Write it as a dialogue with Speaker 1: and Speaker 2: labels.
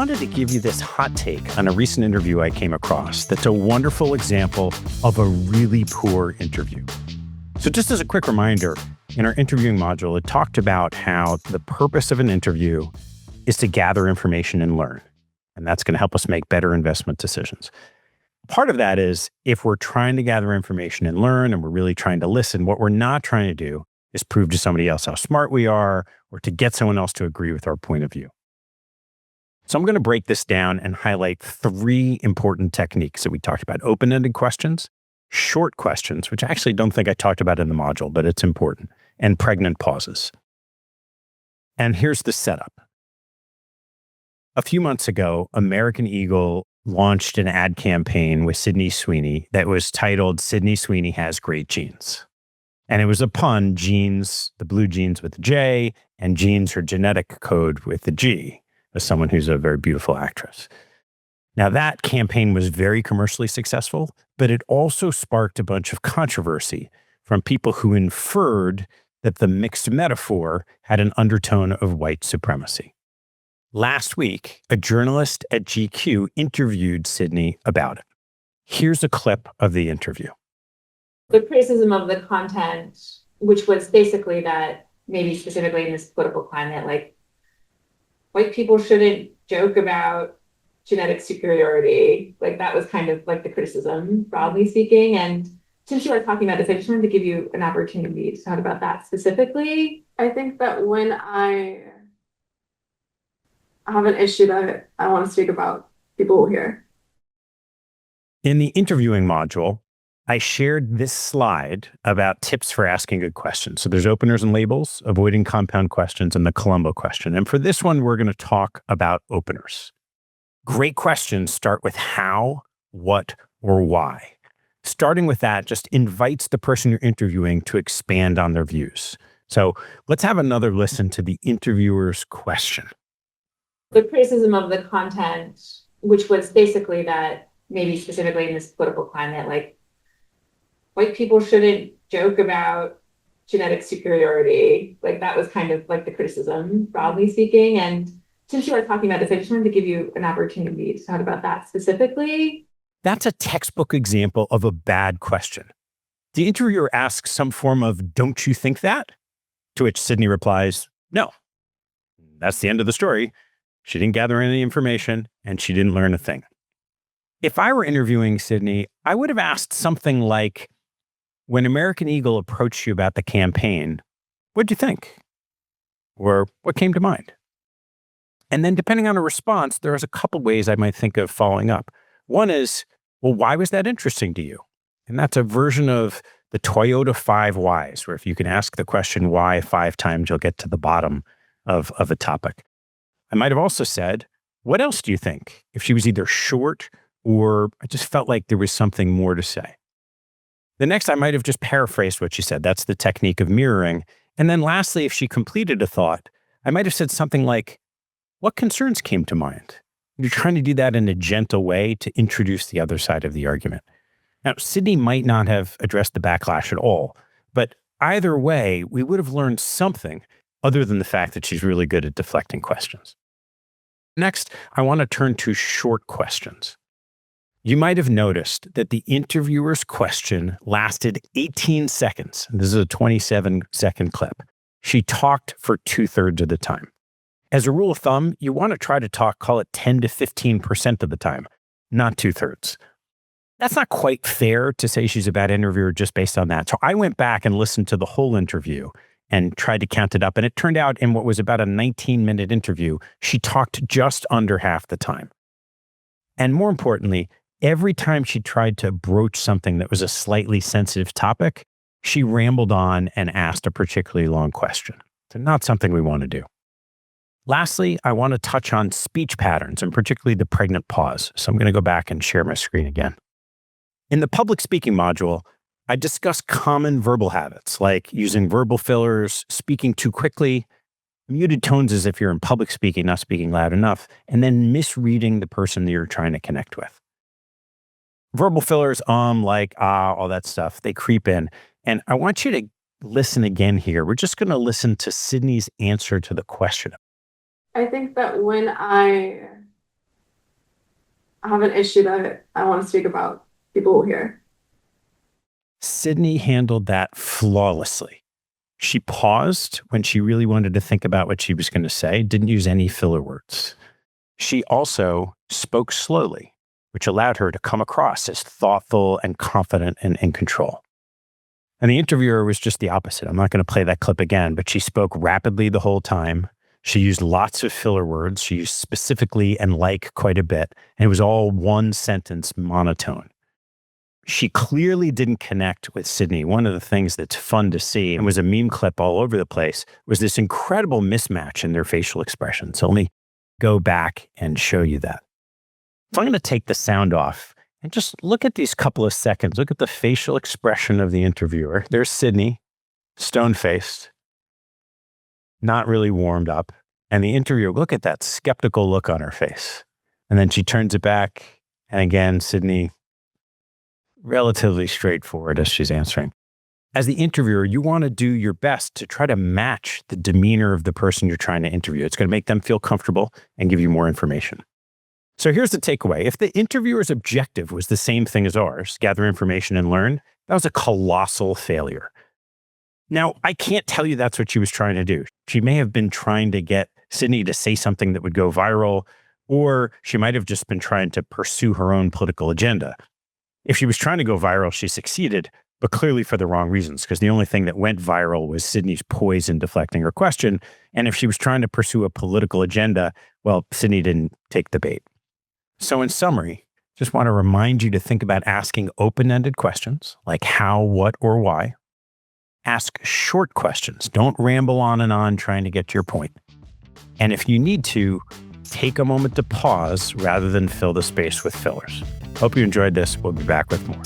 Speaker 1: wanted to give you this hot take on a recent interview I came across that's a wonderful example of a really poor interview. So just as a quick reminder, in our interviewing module, it talked about how the purpose of an interview is to gather information and learn. And that's going to help us make better investment decisions. Part of that is if we're trying to gather information and learn and we're really trying to listen, what we're not trying to do is prove to somebody else how smart we are or to get someone else to agree with our point of view. So I'm going to break this down and highlight three important techniques that we talked about: open-ended questions, short questions, which I actually don't think I talked about in the module, but it's important, and pregnant pauses. And here's the setup. A few months ago, American Eagle launched an ad campaign with Sweeney that was titled Sweeney Has Great Genes. And it was a pun, genes, the blue jeans with the J, and genes, her genetic code with the G, as someone who's a very beautiful actress. Now, that campaign was very commercially successful, but it also sparked a bunch of controversy from people who inferred that the mixed metaphor had an undertone of white supremacy. Last week, a journalist at GQ interviewed Sydney about it. Here's a clip of the interview.
Speaker 2: The criticism of the content, which was basically that maybe specifically in this political climate, like white people shouldn't joke about genetic superiority. Like that was kind of like the criticism, broadly speaking. And since you are talking about this, I just wanted to give you an opportunity to talk about that specifically.
Speaker 3: I think that when I have an issue that I want to speak about, people will hear.
Speaker 1: In the interviewing module, I shared this slide about tips for asking good questions. So there's openers and labels, avoiding compound questions, and the Columbo question. And for this one, we're going to talk about openers. Great questions start with how, what, or why. Starting with that just invites the person you're interviewing to expand on their views. So let's have another listen to the interviewer's question.
Speaker 2: The criticism of the content, which was basically that maybe specifically in this political climate, like white people shouldn't joke about genetic superiority. Like that was kind of like the criticism, broadly speaking. And since you are talking about this, I just wanted to give you an opportunity to talk about that specifically.
Speaker 1: That's a textbook example of a bad question. The interviewer asks some form of, "Don't you think that?" To which Sydney replies, "No." That's the end of the story. She didn't gather any information and she didn't learn a thing. If I were interviewing Sydney, I would have asked something like, when American Eagle approached you about the campaign, what'd you think? Or what came to mind? And then depending on a response, there's a couple ways I might think of following up. One is, well, why was that interesting to you? And that's a version of the Toyota 5 whys, where if you can ask the question why 5 times, you'll get to the bottom of a topic. I might have also said, what else do you think? If she was either short or I just felt like there was something more to say. The next, I might have just paraphrased what she said. That's the technique of mirroring. And then lastly, if she completed a thought, I might have said something like, what concerns came to mind? You're trying to do that in a gentle way to introduce the other side of the argument. Now, Sydney might not have addressed the backlash at all, but either way, we would have learned something other than the fact that she's really good at deflecting questions. Next, I want to turn to short questions. You might have noticed that the interviewer's question lasted 18 seconds. This is a 27-second clip. She talked for 2/3 of the time. As a rule of thumb, you want to try to talk, call it 10 to 15% of the time, not 2/3. That's not quite fair to say she's a bad interviewer just based on that. So I went back and listened to the whole interview and tried to count it up. And it turned out in what was about a 19-minute interview, she talked just under half the time. And more importantly, every time she tried to broach something that was a slightly sensitive topic, she rambled on and asked a particularly long question. So not something we want to do. Lastly, I want to touch on speech patterns and particularly the pregnant pause. So I'm going to go back and share my screen again. In the public speaking module, I discuss common verbal habits like using verbal fillers, speaking too quickly, muted tones as if you're in public speaking, not speaking loud enough, and then misreading the person that you're trying to connect with. Verbal fillers, like, all that stuff, they creep in. And I want you to listen again here. We're just going to listen to Sydney's answer to the question.
Speaker 3: I think that when I I have an issue that I want to speak about. People will hear.
Speaker 1: Sydney handled that flawlessly. She paused when she really wanted to think about what she was going to say, didn't use any filler words. She also spoke slowly, which allowed her to come across as thoughtful and confident and in control. And the interviewer was just the opposite. I'm not going to play that clip again, but she spoke rapidly the whole time. She used lots of filler words. She used specifically and like quite a bit. And it was all one sentence monotone. She clearly didn't connect with Sydney. One of the things that's fun to see, and was a meme clip all over the place, was this incredible mismatch in their facial expressions. So let me go back and show you that. So I'm going to take the sound off and just look at these couple of seconds. Look at the facial expression of the interviewer. There's Sydney, stone-faced, not really warmed up. And the interviewer, look at that skeptical look on her face. And then she turns it back. And again, Sydney, relatively straightforward as she's answering. As the interviewer, you want to do your best to try to match the demeanor of the person you're trying to interview. It's going to make them feel comfortable and give you more information. So here's the takeaway. If the interviewer's objective was the same thing as ours, gather information and learn, that was a colossal failure. Now, I can't tell you that's what she was trying to do. She may have been trying to get Sydney to say something that would go viral, or she might have just been trying to pursue her own political agenda. If she was trying to go viral, she succeeded, but clearly for the wrong reasons, because the only thing that went viral was Sydney's poise in deflecting her question. And if she was trying to pursue a political agenda, well, Sydney didn't take the bait. So in summary, just want to remind you to think about asking open-ended questions like how, what, or why. Ask short questions. Don't ramble on and on trying to get to your point. And if you need to, take a moment to pause rather than fill the space with fillers. Hope you enjoyed this. We'll be back with more.